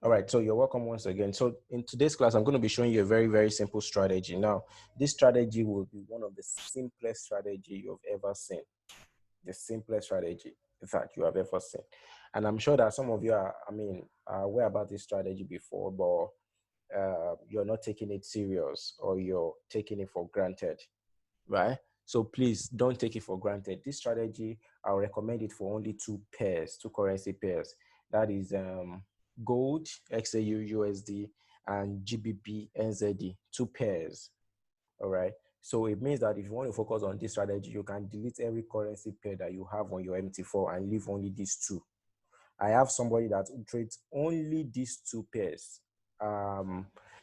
All right, so you're welcome once again. So in today's class, I'm going to be showing you a very, very simple strategy. Now, this strategy will be one of the simplest strategy you've ever seen. The simplest strategy, in fact, you have ever seen. And I'm sure that some of you are aware about this strategy before, but you're not taking it serious or you're taking it for granted, right? So please don't take it for granted. This strategy, I'll recommend it for only two currency pairs. That is gold, XAU, USD, and GBP, NZD, two pairs. All right. So it means that if you want to focus on this strategy, you can delete every currency pair that you have on your MT4 and leave only these two. I have somebody that trades only these two pairs.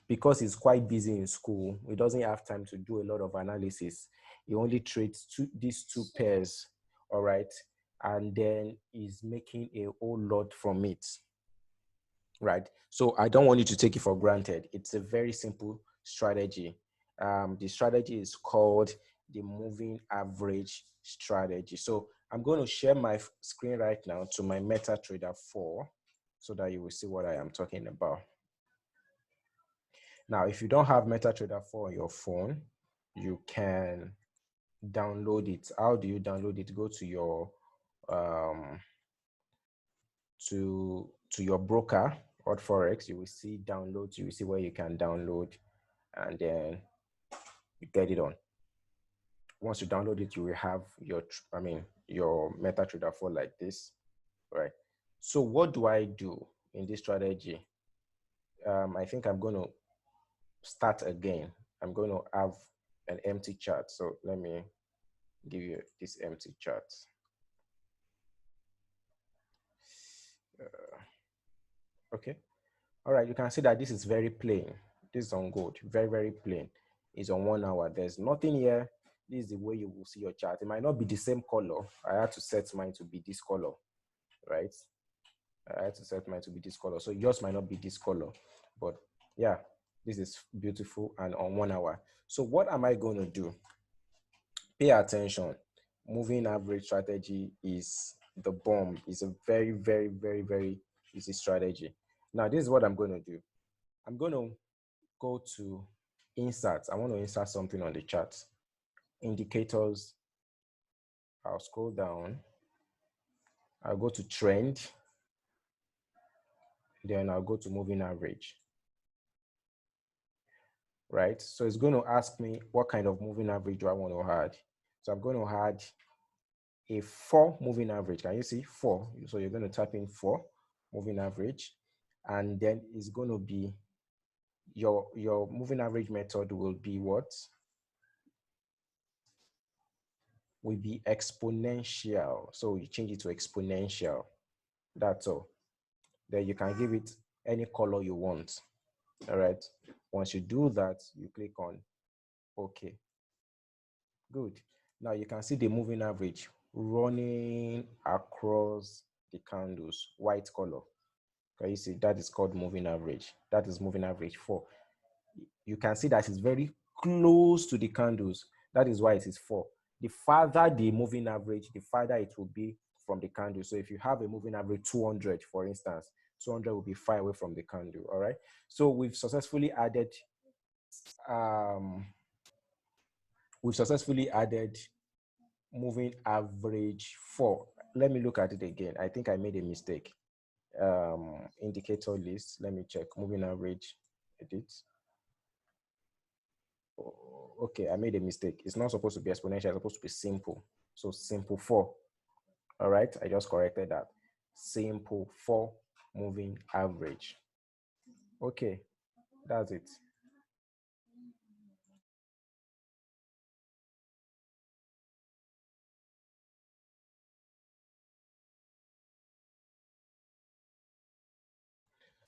Because he's quite busy in school, he doesn't have time to do a lot of analysis. He only trades these two pairs, all right, and then he's making a whole lot from it, right? So I don't want you to take it for granted. It's a very simple strategy. The strategy is called the moving average strategy. So I'm going to share my screen right now to my Metatrader 4 so that you will see what I am talking about. Now, if you don't have Metatrader 4 on your phone, you can download it. How do you download it? Go to your to your broker or Forex. You will see downloads. You will see where you can download, and then you get it on. Once you download it, you will have your your Metatrader 4 like this, right? So what do I do in this strategy? I think I'm going to start again. I'm going to have an empty chart. So let me give you this empty chart. Okay. All right. You can see that this is very plain. This is on gold. Very, very plain. It's on 1 hour. There's nothing here. This is the way you will see your chart. It might not be the same color. I had to set mine to be this color, right? I had to set mine to be this color. So yours might not be this color, but yeah, this is beautiful and on 1 hour. So what am I going to do? Pay attention. Moving average strategy is the bomb. It's a very, very, very, very easy strategy. Now, this is what I'm going to do. I'm going to go to insert. I want to insert something on the chart. Indicators. I'll scroll down. I'll go to trend. Then I'll go to moving average. Right? So it's going to ask me what kind of moving average do I want to add. So I'm going to add a 4 moving average. Can you see 4? So you're going to type in 4 moving average, and then it's going to be your moving average method will be what? Will be exponential. So you change it to exponential. That's all. Then you can give it any color you want. All right. Once you do that, you click on OK. Good. Now you can see the moving average running across the candles, white color. Can you see that is called moving average? That is moving average 4. You can see that it's very close to the candles. That is why it is 4. The farther the moving average, the farther it will be from the candle. So if you have a moving average 200, for instance, 200 will be far away from the candle. All right. So we've successfully added moving average 4. Let me look at it again. I think I made a mistake. Indicator list. Let me check. Moving average. Edit. Okay, I made a mistake. It's not supposed to be exponential. It's supposed to be simple. So simple 4. All right, I just corrected that. Simple 4 moving average. Okay, that's it.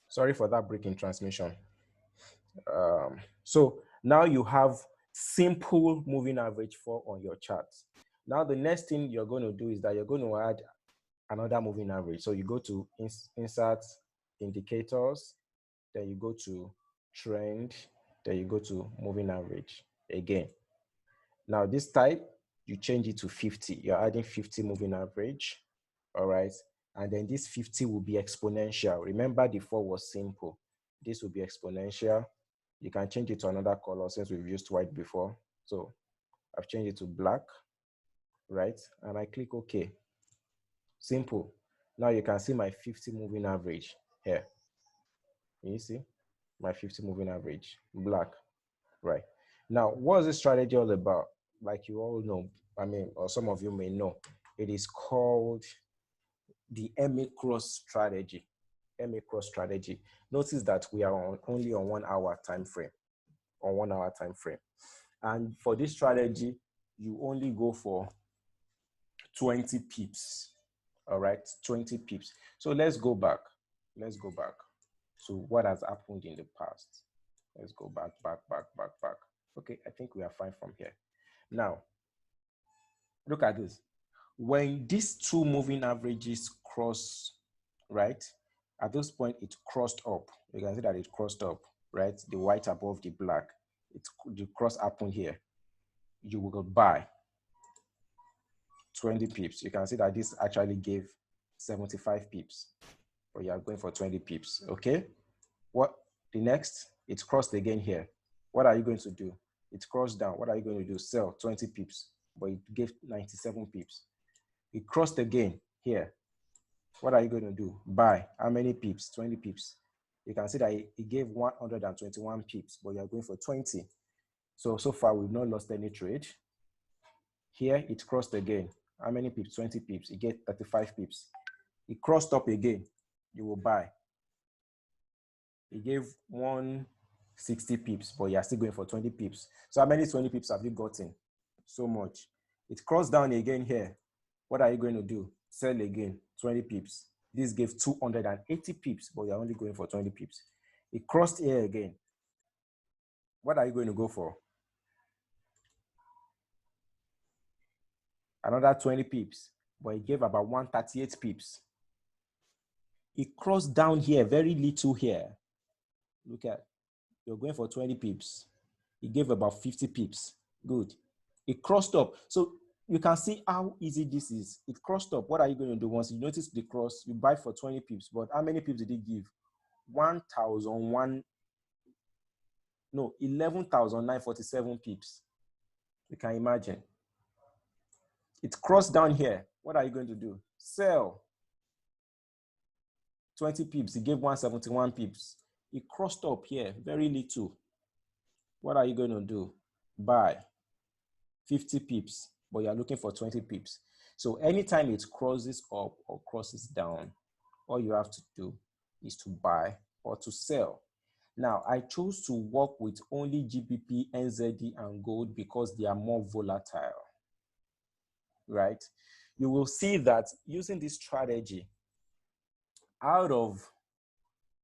Sorry for that break in transmission. So now you have simple moving average 4 on your chart. Now the next thing you're going to do is that you're going to add another moving average. So you go to insert indicators, then you go to trend, then you go to moving average again. Now this type, you change it to 50. You're adding 50 moving average. All right. And then this 50 will be exponential. Remember, the 4 was simple. This will be exponential. You can change it to another color since we've used white before. So I've changed it to black, right? And I click OK. Simple. Now you can see my 50 moving average here. You see my 50 moving average, black, right? Now, what is this strategy all about? Like you all know, I mean, or some of you may know, it is called the MA cross strategy. MA cross strategy. Notice that we are only on 1 hour time frame, on 1 hour time frame. And for this strategy, you only go for 20 pips. All right, 20 pips. So let's go back. Let's go back to what has happened in the past. Let's go back. Okay, I think we are fine from here. Now, look at this. When these two moving averages cross, right? At this point, it crossed up. You can see that it crossed up, right? The white above the black. The cross happened here. You will buy 20 pips. You can see that this actually gave 75 pips, but you are going for 20 pips, okay? What the next? It crossed again here. What are you going to do? It crossed down. What are you going to do? Sell 20 pips, but it gave 97 pips. It crossed again here. What are you going to do? Buy. How many pips? 20 pips. You can see that it gave 121 pips, but you are going for 20. So far, we've not lost any trade. Here, it crossed again. How many pips? 20 pips. It gave 35 pips. It crossed up again. You will buy. It gave 160 pips, but you're still going for 20 pips. So how many 20 pips have you gotten? So much. It crossed down again here. What are you going to do? Sell again, 20 pips. This gave 280 pips, but you're only going for 20 pips. It crossed here again. What are you going to go for? Another 20 pips, but it gave about 138 pips. It crossed down here, very little here. Look at, you're going for 20 pips. It gave about 50 pips. Good. It crossed up. So you can see how easy this is. It crossed up. What are you going to do? Once you notice the cross, you buy for 20 pips. But how many pips did it give? 11,947 pips. You can imagine. It crossed down here. What are you going to do? Sell 20 pips. It gave 171 pips. It crossed up here, very little. What are you going to do? Buy 50 pips, but you're looking for 20 pips. So anytime it crosses up or crosses down, all you have to do is to buy or to sell. Now, I chose to work with only GBP, NZD, and gold because they are more volatile, right? You will see that using this strategy, out of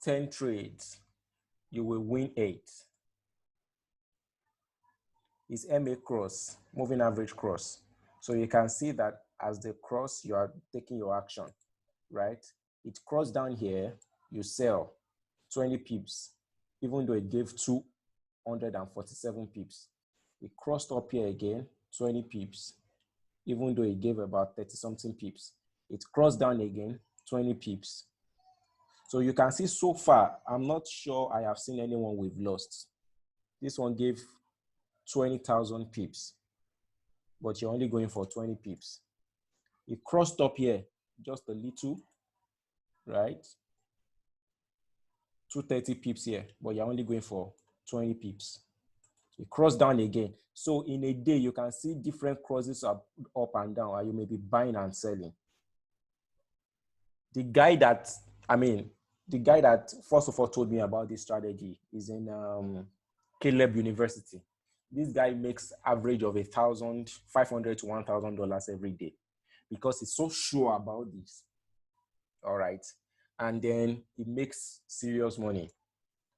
10 trades, you will win 8. It's MA cross, moving average cross. So you can see that as the cross, you are taking your action, right? It crossed down here, you sell 20 pips, even though it gave 247 pips. It crossed up here again, 20 pips, even though it gave about 30-something pips. It crossed down again, 20 pips. So you can see so far, I'm not sure I have seen anyone we've lost. This one gave 20,000 pips, but you're only going for 20 pips. It crossed up here, just a little, right? 230 pips here, but you're only going for 20 pips. It crossed down again. So in a day, you can see different crosses up and down, and you may be buying and selling. The guy that first of all told me about this strategy is in Caleb University. This guy makes average of $1,500 to $1,000 every day because he's so sure about this. All right. And then he makes serious money,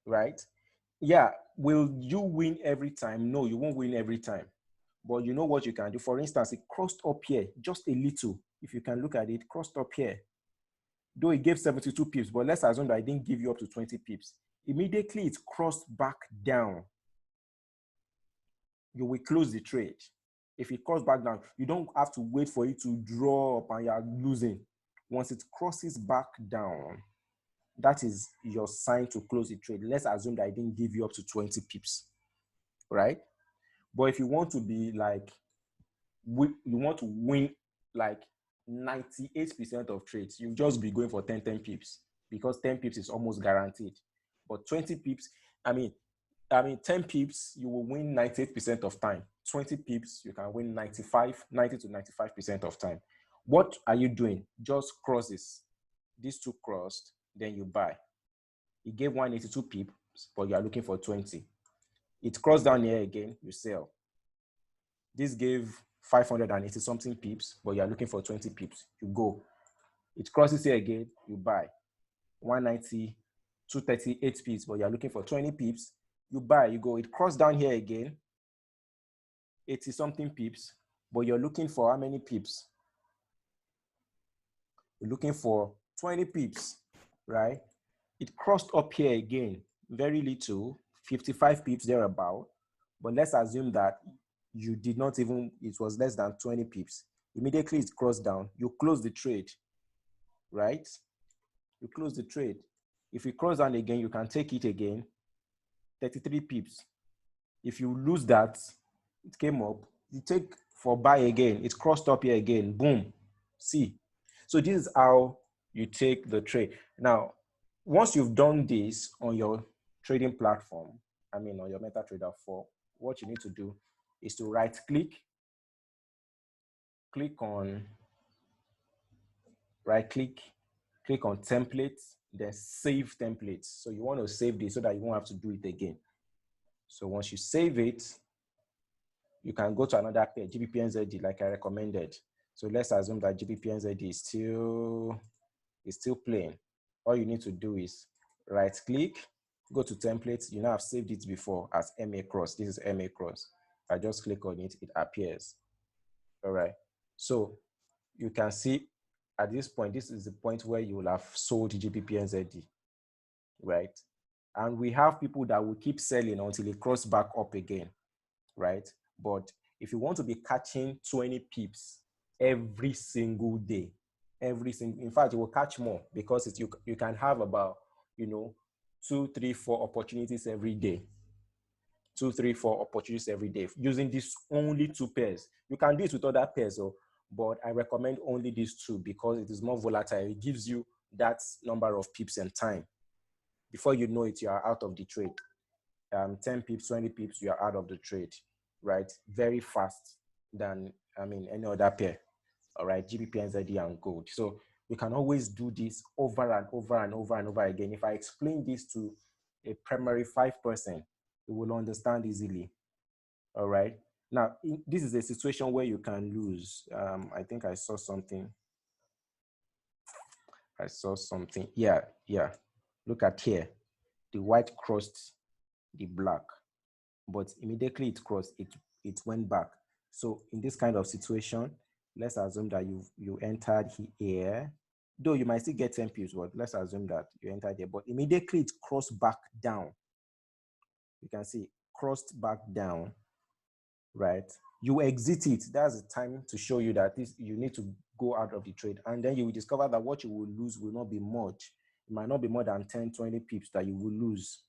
right? Yeah. Will you win every time? No, you won't win every time. But you know what you can do? For instance, it crossed up here just a little. If you can look at it, crossed up here. Though it gave 72 pips, but let's assume that I didn't give you up to 20 pips. Immediately it crossed back down. You will close the trade. If it crossed back down, you don't have to wait for it to draw up and you are losing. Once it crosses back down, that is your sign to close the trade. Let's assume that I didn't give you up to 20 pips, right? But if you want to be like, you want to win like 98% of trades, you just be going for 10 pips, because 10 pips is almost guaranteed. But 20 pips, I mean 10 pips, you will win 98% of time. 20 pips, you can win 90 to 95% of time. What are you doing? Just crosses. These two crossed, then you buy. It gave 182 pips, but you are looking for 20. It crossed down here again, you sell. This gave 580 something pips, but you are looking for 20 pips, you go. It crosses here again, you buy. 190, 238 pips, but you are looking for 20 pips, you buy, you go. It crossed down here again, 80 something pips, but you're looking for how many pips? You're looking for 20 pips, right? It crossed up here again, very little, 55 pips thereabout, but let's assume that you did not even, it was less than 20 pips. Immediately it crossed down, you close the trade, right? You close the trade. If it cross down again, you can take it again, 33 pips. If you lose that, it came up, you take for buy again, it crossed up here again, boom, see. So this is how you take the trade. Now, once you've done this on your trading platform, on your Metatrader 4, what you need to do is to right click on templates, then save templates. So you want to save this so that you won't have to do it again. So once you save it, you can go to another pair, GBPNZD, like I recommended. So let's assume that GBPNZD is still playing. All you need to do is right click, go to templates. You know I've saved it before as MA cross. This is MA cross. I just click on it, it appears. All right. So you can see at this point, this is the point where you will have sold GBPNZD, right? And we have people that will keep selling until it crosses back up again, right? But if you want to be catching 20 pips every single day, in fact, you will catch more, because you can have about 2, 3, 4 opportunities every day. 2, 3, 4 opportunities every day using these only 2 pairs. You can do it with other pairs, but I recommend only these 2 because it is more volatile. It gives you that number of pips and time. Before you know it, you are out of the trade. 10 pips, 20 pips, you are out of the trade, right? Very fast than any other pair. All right, GBPNZD and gold. So we can always do this over and over and over and over again. If I explain this to a primary 5 person, you will understand easily. All right. Now, this is a situation where you can lose. I think I saw something. Yeah. Look at here. The white crossed the black, but immediately it crossed, it went back. So in this kind of situation, let's assume that you entered here, though you might still get 10 pips, but let's assume that you entered here, but immediately it crossed back down. You can see crossed back down, right? You exit it. That's the time to show you that you need to go out of the trade, and then you will discover that what you will lose will not be much. It might not be more than 10, 20 pips that you will lose.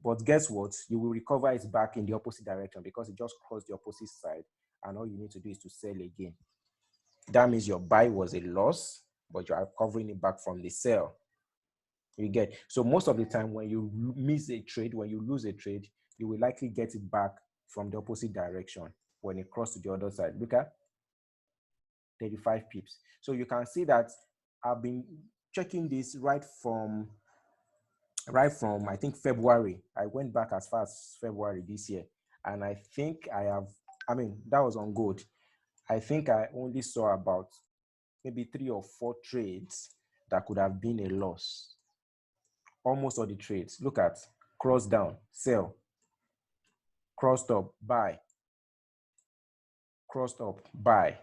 But guess what? You will recover it back in the opposite direction because it just crossed the opposite side, and all you need to do is to sell again. That means your buy was a loss, but you are covering it back from the sell. You get. So most of the time when you miss a trade, when you lose a trade, you will likely get it back from the opposite direction when it crosses to the other side. Look at 35 pips. So you can see that I've been checking this right from I think February. I went back as far as February this year, and I think that was on gold. I think I only saw about maybe 3 or 4 trades that could have been a loss. Almost all the trades. Look at cross down, sell, crossed up, buy, crossed up, buy,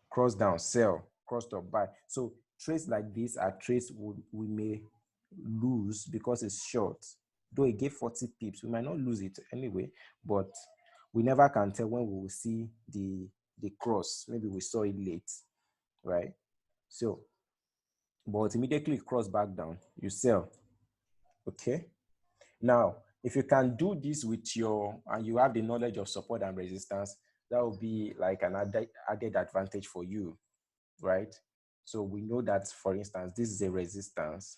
cross down, sell, crossed up, buy. So trades like this are trades we may lose because it's short. Though it gave 40 pips, we might not lose it anyway, but we never can tell when we will see the cross. Maybe we saw it late, right? So but immediately it cross back down, you sell. Okay. Now, if you can do this with your, and you have the knowledge of support and resistance, that will be like an added advantage for you, right? So we know that, for instance, this is a resistance.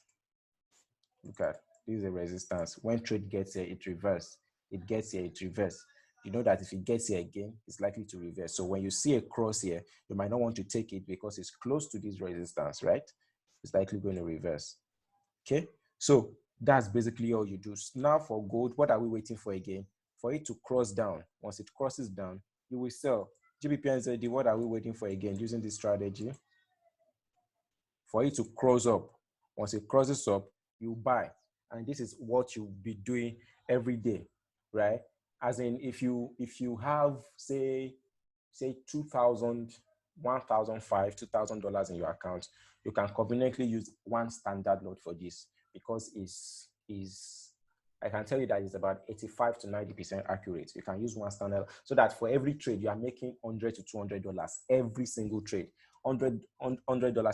Look at, this is a resistance. When trade gets here, it reverses. It gets here, it reverses. You know that if it gets here again, it's likely to reverse. So when you see a cross here, you might not want to take it because it's close to this resistance, right? It's likely going to reverse. Okay, so that's basically all you do. Now for gold, what are we waiting for again? For it to cross down. Once it crosses down, you will sell. GBP and ZD, what are we waiting for again using this strategy? For it to cross up. Once it crosses up, you buy. And this is what you'll be doing every day, right? As in, if you have say 2,000, 1,500, $2,000 in your account, you can conveniently use one standard lot for this, because I can tell you that it's about 85 to 90% accurate. You can use one standard, so that for every trade you are making $100 to $200 every single trade. $100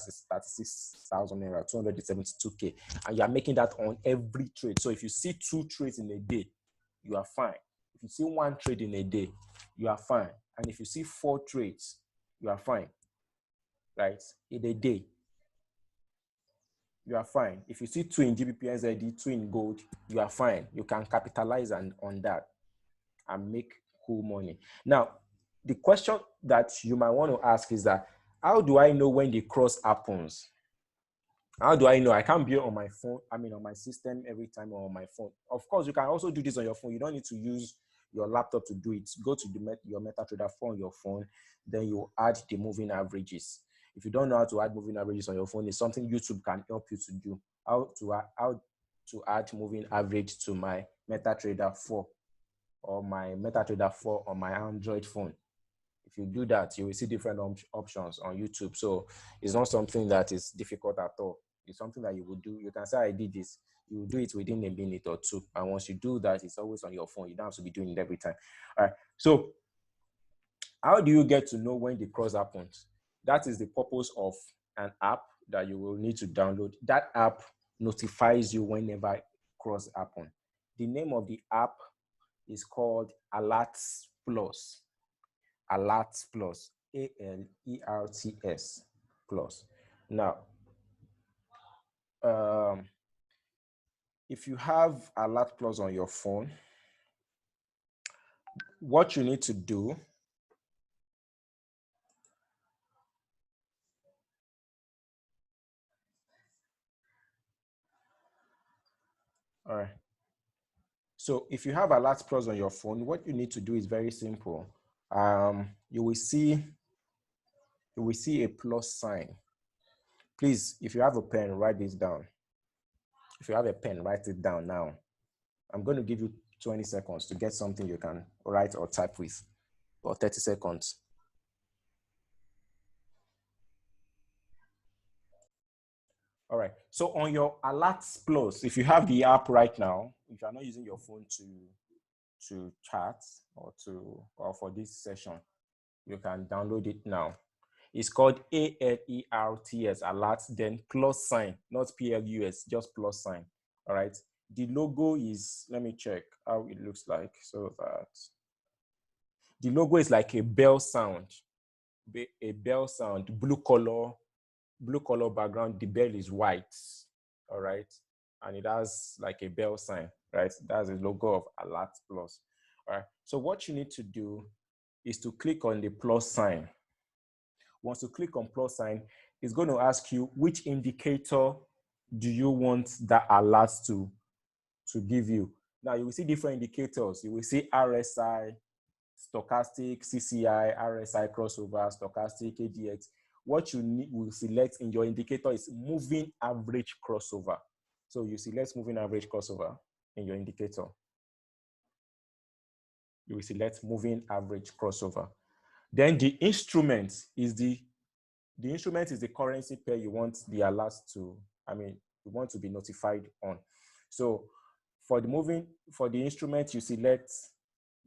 is 36,000 naira, 200 is 72K, and you are making that on every trade. So if you see 2 trades in a day, you are fine. If you see 1 trade in a day, you are fine. And if you see 4 trades, you are fine, right? In a day, you are fine. If you see 2 in GBP NZD, 2 in gold, you are fine. You can capitalize on that and make cool money. Now, the question that you might want to ask is that, how do I know when the cross happens? How do I know? I can't be on my phone, on my system every time, or on my phone. Of course, you can also do this on your phone. You don't need to use your laptop to do it. Go to your Metatrader phone on your phone, then you add the moving averages. If you don't know how to add moving averages on your phone, it's something YouTube can help you to do. How to add moving average to my Metatrader 4 or my Metatrader 4 on my Android phone. If you do that, you will see different options on YouTube. So it's not something that is difficult at all. It's something that you will do. You can say, I did this. You will do it within a minute or 2. And once you do that, it's always on your phone. You don't have to be doing it every time. All right. So how do you get to know when the cross happens? That is the purpose of an app that you will need to download. That app notifies you whenever cross happens. The name of the app is called Alerts Plus. Alerts Plus, ALERTS Plus. Now, if you have Alert Plus on your phone, what you need to do all right. So if you have Alert Plus on your phone, what you need to do is very simple. You will see a plus sign. Please, if you have a pen, write this down. If you have a pen, write it down now. I'm going to give you 20 seconds to get something you can write or type with, or 30 seconds. All right. So on your Alerts Plus, if you have the app right now, if you're not using your phone to chat or for this session, you can download it now. It's called ALERTS, Alerts, then plus sign, not PLUS, just plus sign. All right. The logo is, let me check how it looks like. So that the logo is like a bell sound, blue color background. The bell is white. All right. And it has like a bell sign, right? That's the logo of Alert Plus. All right. So what you need to do is to click on the plus sign. Once you click on plus sign, it's going to ask you which indicator do you want that alert to give you. Now you will see different indicators. You will see RSI, stochastic, CCI, RSI crossover, stochastic, ADX. What you will select in your indicator is moving average crossover. So you select moving average crossover in your indicator. You will select moving average crossover. Then the instrument is the instrument is the currency pair you want the alerts to, you want to be notified on. So for the instrument, you select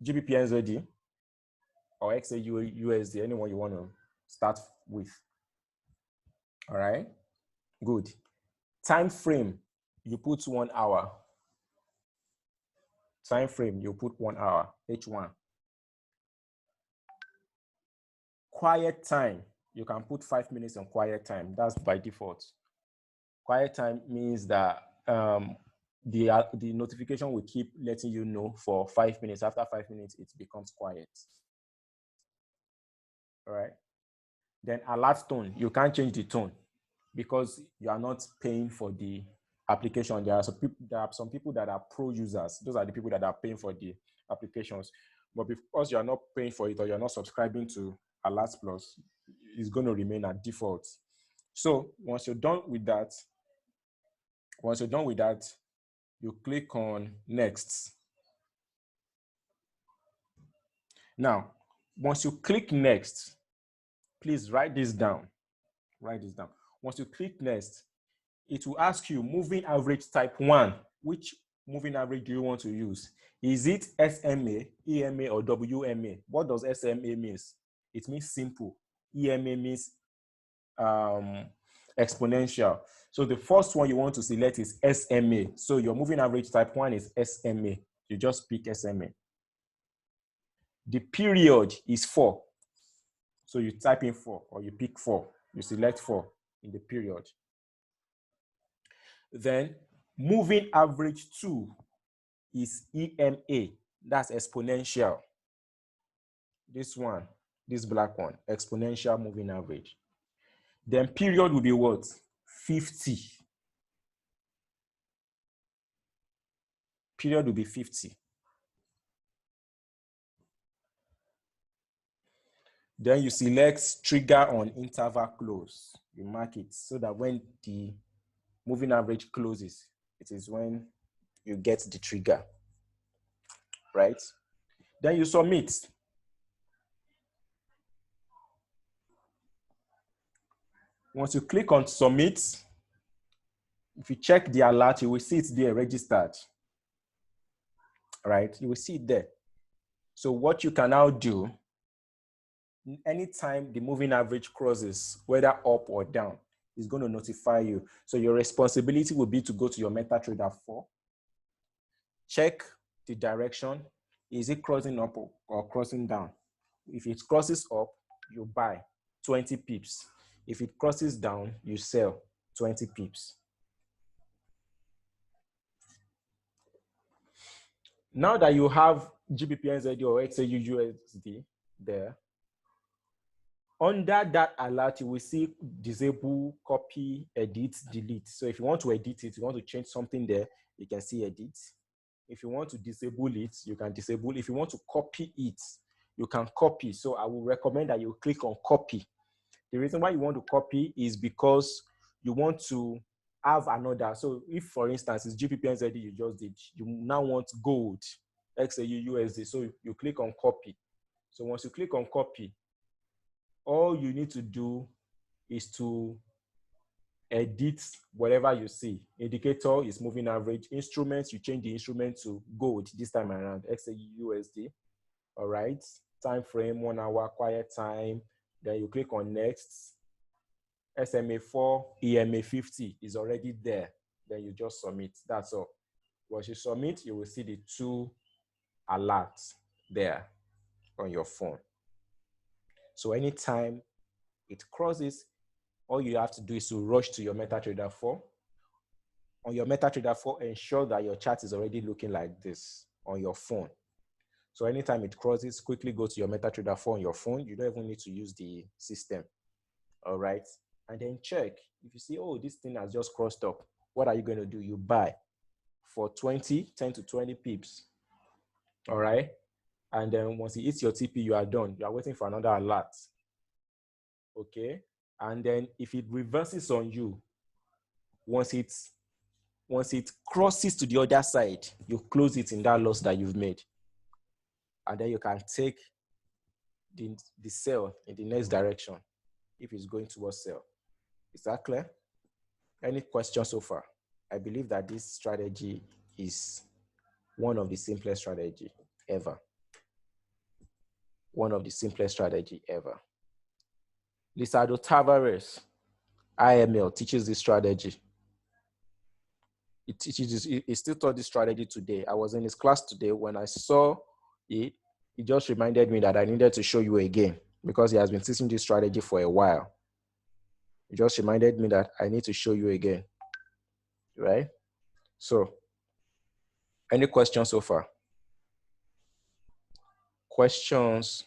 GBP NZD or XAU USD, anyone you want to start with. All right. Good. Time frame, you put 1 hour. Time frame, you put 1 hour, H1. Quiet time, you can put 5 minutes on quiet time. That's by default. Quiet time means that the notification will keep letting you know for 5 minutes. After 5 minutes, it becomes quiet. All right. Then alert tone, you can't change the tone because you are not paying for the application. There are some people that are pro users. Those are the people that are paying for the applications. But because you are not paying for it or you're not subscribing to Alert Plus, it's going to remain at default. So once you're done with that, you click on next. Now, once you click next, please write this down. Write this down. Once you click next, it will ask you moving average type 1. Which moving average do you want to use? Is it SMA, EMA, or WMA? What does SMA means? It means simple. EMA means exponential. So the first one you want to select is SMA. So your moving average type 1 is SMA. You just pick SMA. The period is 4. So you type in 4 or you pick 4. You select 4 in the period. Then moving average 2 is EMA. That's exponential. This one, this black one, exponential moving average. Then period will be what? 50. Period will be 50. Then you select trigger on interval close. You mark it so that when the moving average closes, it is when you get the trigger, right? Then you submit. Once you click on submit, if you check the alert, you will see it there registered, right? You will see it there. So what you can now do, anytime the moving average crosses, whether up or down, it's going to notify you. So your responsibility will be to go to your Metatrader 4, check the direction. Is it crossing up or crossing down? If it crosses up, you buy 20 pips. If it crosses down, you sell 20 pips. Now that you have GBP/USD or XAU/USD there, under that alert, you will see disable, copy, edit, delete. So if you want to edit it, you want to change something there, you can see edit. If you want to disable it, you can disable. If you want to copy it, you can copy. So I will recommend that you click on copy. The reason why you want to copy is because you want to have another. So if, for instance, it's GBP/USD you just did, you now want gold, XAU/USD. So you click on copy. So once you click on copy, all you need to do is to edit whatever you see. Indicator is moving average. Instruments, you change the instrument to gold this time around, XAU/USD. All right. Time frame, 1 hour, quiet time. Then you click on next. SMA 4, EMA 50 is already there. Then you just submit. That's all. Once you submit, you will see the 2 alerts there on your phone. So anytime it crosses, all you have to do is to rush to your Metatrader 4. On your Metatrader 4, ensure that your chart is already looking like this on your phone. So anytime it crosses, quickly go to your Metatrader 4 on your phone. You don't even need to use the system. All right. And then check. If you see, oh, this thing has just crossed up, what are you going to do? You buy for 10 to 20 pips. All right. And then once it hits your TP, you are done. You are waiting for another alert. Okay. And then if it reverses on you, once it crosses to the other side, you close it in that loss that you've made. And then you can take the sell in the next direction if it's going towards sell. Is that clear? Any questions so far? I believe that this strategy is one of the simplest strategy ever. One of the simplest strategy ever. Lisardo Tavares, IML teaches this strategy. It teaches this, he still taught this strategy today. I was in his class today. When I saw it, he just reminded me that I needed to show you again because he has been teaching this strategy for a while. He just reminded me that I need to show you again, right? So, any questions so far? Questions?